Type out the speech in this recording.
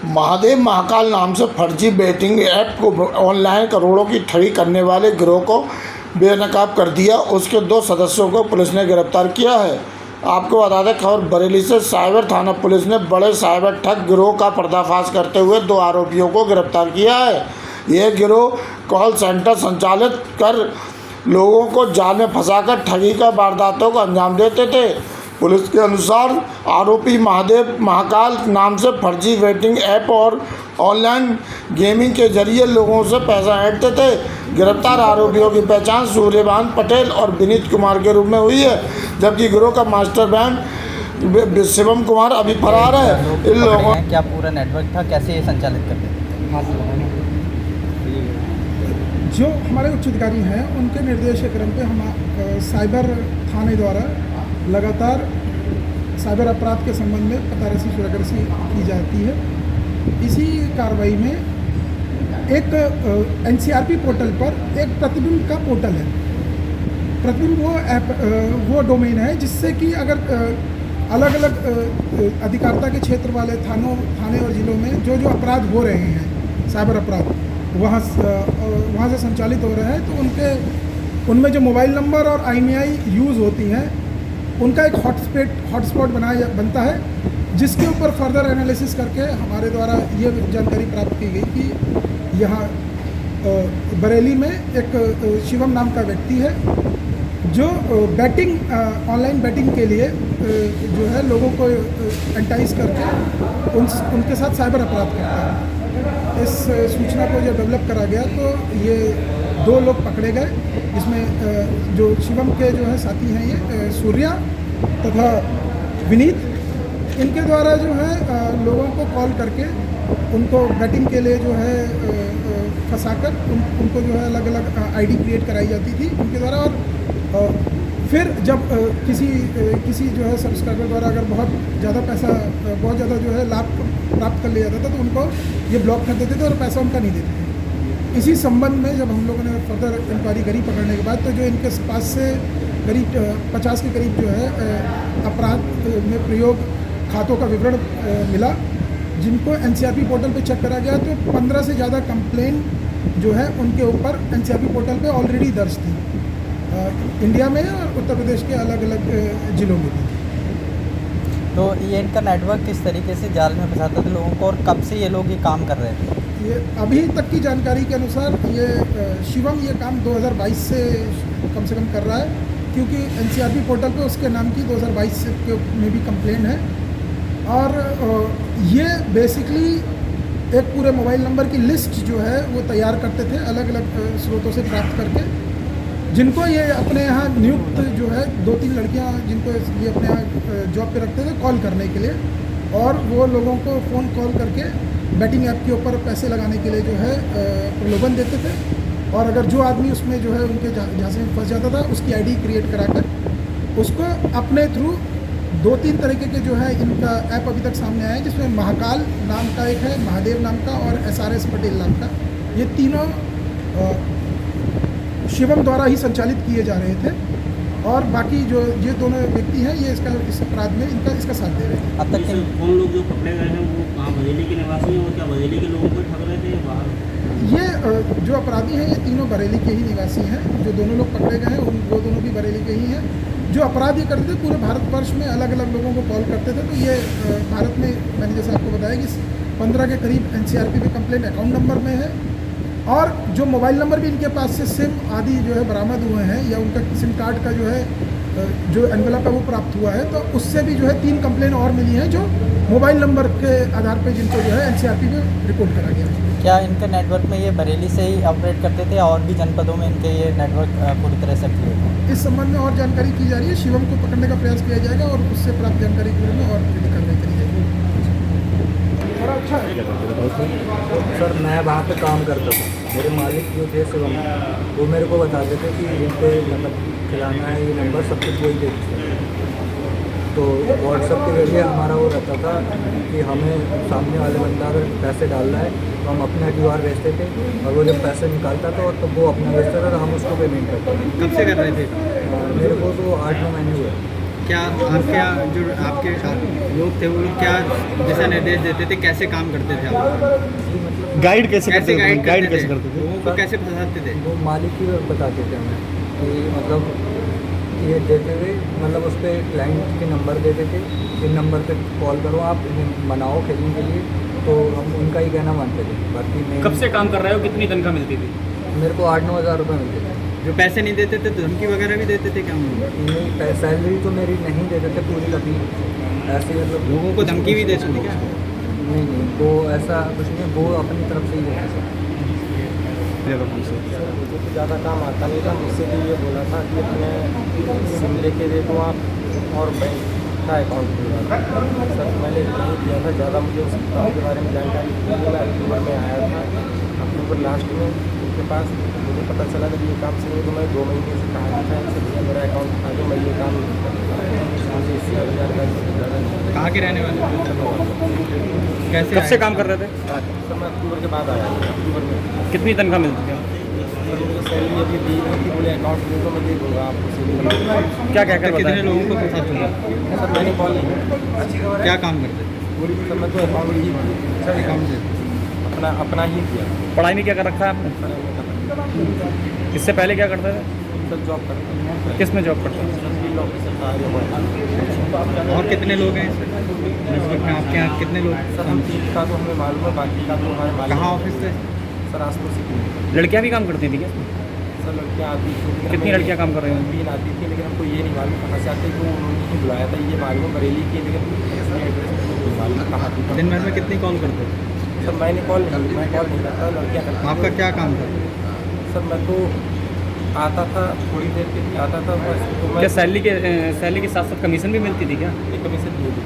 महादेव महाकाल नाम से फर्जी बेटिंग ऐप को ऑनलाइन करोड़ों की ठगी करने वाले गिरोह को बेनकाब कर दिया। उसके 2 सदस्यों को पुलिस ने गिरफ्तार किया है। आपको बता दें, खबर बरेली से साइबर थाना पुलिस ने बड़े साइबर ठग गिरोह का पर्दाफाश करते हुए 2 आरोपियों को गिरफ्तार किया है। यह गिरोह कॉल सेंटर संचालित कर लोगों को जाल में फंसाकर ठगी का वारदातों को अंजाम देते थे। पुलिस के अनुसार आरोपी महादेव महाकाल नाम से फर्जी बेटिंग ऐप और ऑनलाइन गेमिंग के जरिए लोगों से पैसा ऐंठते थे। गिरफ्तार आरोपियों की पहचान सूर्यभान पटेल और विनीत कुमार के रूप में हुई है, जबकि गिरोह का मास्टरमाइंड शिवम कुमार अभी फरार है। इन लोगों क्या पूरा नेटवर्क था, कैसे ये संचालित करते थे? जो हमारे उच्च अधिकारी हैं उनके निर्देश के क्रम पे हम साइबर थाने द्वारा लगातार साइबर अपराध के संबंध में पतारसी सुरागरसी की जाती है। इसी कार्रवाई में एक एनसीआरपी पोर्टल पर एक प्रतिबिंब का पोर्टल है। प्रतिबिंब वो ऐप वो डोमेन है जिससे कि अगर अलग अलग अधिकारिता के क्षेत्र वाले थाने और ज़िलों में जो अपराध हो रहे हैं, साइबर अपराध वहाँ से संचालित हो रहे हैं, तो उनमें जो मोबाइल नंबर और IMEI यूज़ होती हैं उनका एक हॉटस्पॉट बनता है, जिसके ऊपर फर्दर एनालिसिस करके हमारे द्वारा ये जानकारी प्राप्त की गई कि यहाँ बरेली में एक शिवम नाम का व्यक्ति है जो ऑनलाइन बैटिंग के लिए जो है लोगों को एंटाइज करके उनके साथ साइबर अपराध करता है। इस सूचना को जब डेवलप करा गया तो ये 2 लोग पकड़े गए, जिसमें जो शिवम के जो है साथी हैं ये सूर्या तथा विनीत। इनके द्वारा जो है लोगों को कॉल करके उनको बैटिंग के लिए जो है फंसाकर उनको जो है अलग अलग ID क्रिएट कराई जाती थी उनके द्वारा। और फिर जब किसी जो है सब्सक्राइबर द्वारा अगर बहुत ज़्यादा जो है लाभ प्राप्त कर लिया जाता था तो उनको ये ब्लॉक कर देते थे और पैसा उनका नहीं देते थे। इसी संबंध में जब हम लोगों ने फर्दर इंक्वायरी करी पकड़ने के बाद, तो जो इनके पास से करीब 50 के करीब जो है अपराध में प्रयोग खातों का विवरण मिला, जिनको NCRP पोर्टल पे चेक करा गया तो 15 से ज़्यादा कंप्लेन जो है उनके ऊपर NCRP पोर्टल पे ऑलरेडी दर्ज थी, इंडिया में और उत्तर प्रदेश के अलग अलग ज़िलों में भी। तो ये इनका नेटवर्क किस तरीके से जाल में फंसाता था लोगों को, और कब से ये लोग ये काम कर रहे थे? ये अभी तक की जानकारी के अनुसार ये शिवम ये काम 2022 से कम कर रहा है, क्योंकि NCRP पोर्टल पे उसके नाम की 2022 के में भी कंप्लेन है। और ये बेसिकली एक पूरे मोबाइल नंबर की लिस्ट जो है वो तैयार करते थे अलग अलग स्रोतों से प्राप्त करके, जिनको ये अपने यहाँ नियुक्त जो है 2-3 लड़कियाँ जिनको ये अपने यहाँ जॉब पे रखते थे कॉल करने के लिए, और वो लोगों को फ़ोन कॉल करके बैटिंग ऐप के ऊपर पैसे लगाने के लिए जो है प्रलोभन देते थे। और अगर जो आदमी उसमें जो है उनके जहाँ से फंस जाता था उसकी ID क्रिएट कराकर उसको अपने थ्रू 2-3 तरीके के जो है इनका ऐप अभी तक सामने आया है, जिसमें महाकाल नाम का एक है, महादेव नाम का और SRS पटेल नाम का। ये तीनों शिवम द्वारा ही संचालित किए जा रहे थे, और बाकी जो ये दोनों व्यक्ति हैं ये इस अपराध में इसका साथ दे रहे थे। अब तक कौन लोग जो पकड़े गए हैं वो कहाँ बरेली के निवासी हैं, वो क्या बरेली के लोगों को ठग रहे थे बाहर? ये जो अपराधी हैं ये तीनों बरेली के ही निवासी हैं। जो दोनों लोग पकड़े गए हैं वो दोनों भी बरेली के ही हैं। जो अपराध ये करते थे पूरे भारतवर्ष में अलग अलग लोगों को कॉल करते थे। तो ये भारत में मैंने जैसे आपको बताया कि 15 के करीब NCRP पे कंप्लेंट अकाउंट नंबर में है, और जो मोबाइल नंबर भी इनके पास से सिम आदि जो है बरामद हुए हैं, या उनका सिम कार्ड का जो है जो एनवेलप है वो प्राप्त हुआ है, तो उससे भी जो है 3 कंप्लेन और मिली हैं जो मोबाइल नंबर के आधार पर जिनको जो है NCRP में रिपोर्ट करा गया है। क्या इनके नेटवर्क में ये बरेली से ही ऑपरेट करते थे और भी जनपदों में इनके ये नेटवर्क पूरी तरह से एक्टिव है? इस संबंध में और जानकारी की जा रही है। शिवम को पकड़ने का प्रयास किया जाएगा और उससे प्राप्त जानकारी के बारे में और कार्रवाई करी जाएगी। अच्छा है सर, मैं वहाँ पे काम करता था। मेरे मालिक जो थे शिवम, वो मेरे को बताते थे कि इन पे मतलब खिलाना है, ये नंबर सब कुछ वही देते थे। तो व्हाट्सएप के जरिए हमारा वो रहता था कि हमें सामने वाले बंदा अगर पैसे डालना है तो हम अपना QR भेजते थे, और वो जब पैसे निकालता था तो वो अपना भेजता था तो हम उसको पेमेंट करते थे। कब से कर रहे थे? मेरे को तो 8-9 महीने हुए। क्या आपके जो आपके लोग थे वो लोग क्या दिशा निर्देश देते थे, कैसे काम करते थे आप? गाइड कैसे करते थे? गाइड गाइड कैसे करते थे? लोगों को कैसे फंसाते थे? वो मालिक ही बताते थे हमें कि मतलब ये देते थे, मतलब उस पर क्लाइंट के नंबर देते थे, इन नंबर पे कॉल करो आप, इन्हें मनाओ खेलने के लिए, तो हम उनका ही कहना मानते थे। बाकी मैं कब से काम कर रहे हो? कितनी तनख्वाह मिलती थी? मेरे को 8-9 हज़ार रुपये मिलते थे। जो पैसे नहीं देते थे तो धमकी वगैरह भी देते थे क्या हम लोग? नहीं, सैलरी तो मेरी नहीं देते थे पूरी कभी, ऐसे मतलब लोगों को धमकी भी देते थे क्या? नहीं, वो ऐसा कुछ नहीं, वो अपनी तरफ से ही देते थे। मुझे तो ज़्यादा काम आता नहीं था, मुझसे तो ये बोला था कि अपने सिम लेके दे दो आप और बैंक का अकाउंट खुलवा दो। सर मैंने नहीं किया था, ज़्यादा मुझे उस काम के बारे में जानकारी नहीं थी। मैं अक्टूबर में आया था, अक्टूबर लास्ट में उनके पास मुझे पता चला जब ये काम सही है तो मैं 2 महीने से कहा था इनसे भैया मेरा अकाउंट था जो मैं ये काम मुझे इससे ज़्यादा जानकारी कहाँ के रहने वाले थे? कैसे कब से आए? काम कर रहे थे? सर मैं अक्टूबर के बाद आया था, अक्टूबर में। कितनी तनख्वाह मिलती थी? सर मुझे सैलरी अभी दी नहीं थी, बोले अकाउंट दे तो मैं दे दूँगा आपको सैलरी। क्या कहकर कितने बताया? लोगों को फंसाते थे? सर मैंने कॉल नहीं, क्या काम करते थे? सर मैं तो अकाउंट ही सर अकाउंट से अपना ही किया। पढ़ाई नहीं क्या कर रखा है आपने? इससे पहले क्या करते थे? सर जॉब करता हूँ। किस में जॉब करते थे? सर फील्ड ऑफिसर था आगे बढ़ा। और कितने लोग हैं इस वक्त में आपके यहाँ कितने लोग? सर हम 3 का तो हमें मालूम है, बाकी का तो हमारे मालूम कहाँ है। ऑफिस थे? सर आसपास ही थी। लड़कियां भी काम करती थी क्या? सर लड़कियाँ आती थी लेकिन कितनी हमें- लड़कियां काम कर रही हैं? 3 आती थी लेकिन हमको ये नहीं मालूम कहाँ से आती, तो उन्होंने ही बुलाया था। ये मालूम है बरेली की, लेकिन असली एड्रेस नहीं मालूम कहाँ थी। दिन भर में कितनी कॉल करते थे? सर मैं कॉल नहीं करता, लड़कियाँ करती थी। आपका क्या काम था? सर मैं तो आता था थोड़ी देर के लिए आता था बस, तो मैं क्या सैलरी के साथ साथ कमीशन भी मिलती थी क्या? कमीशन दिए थे।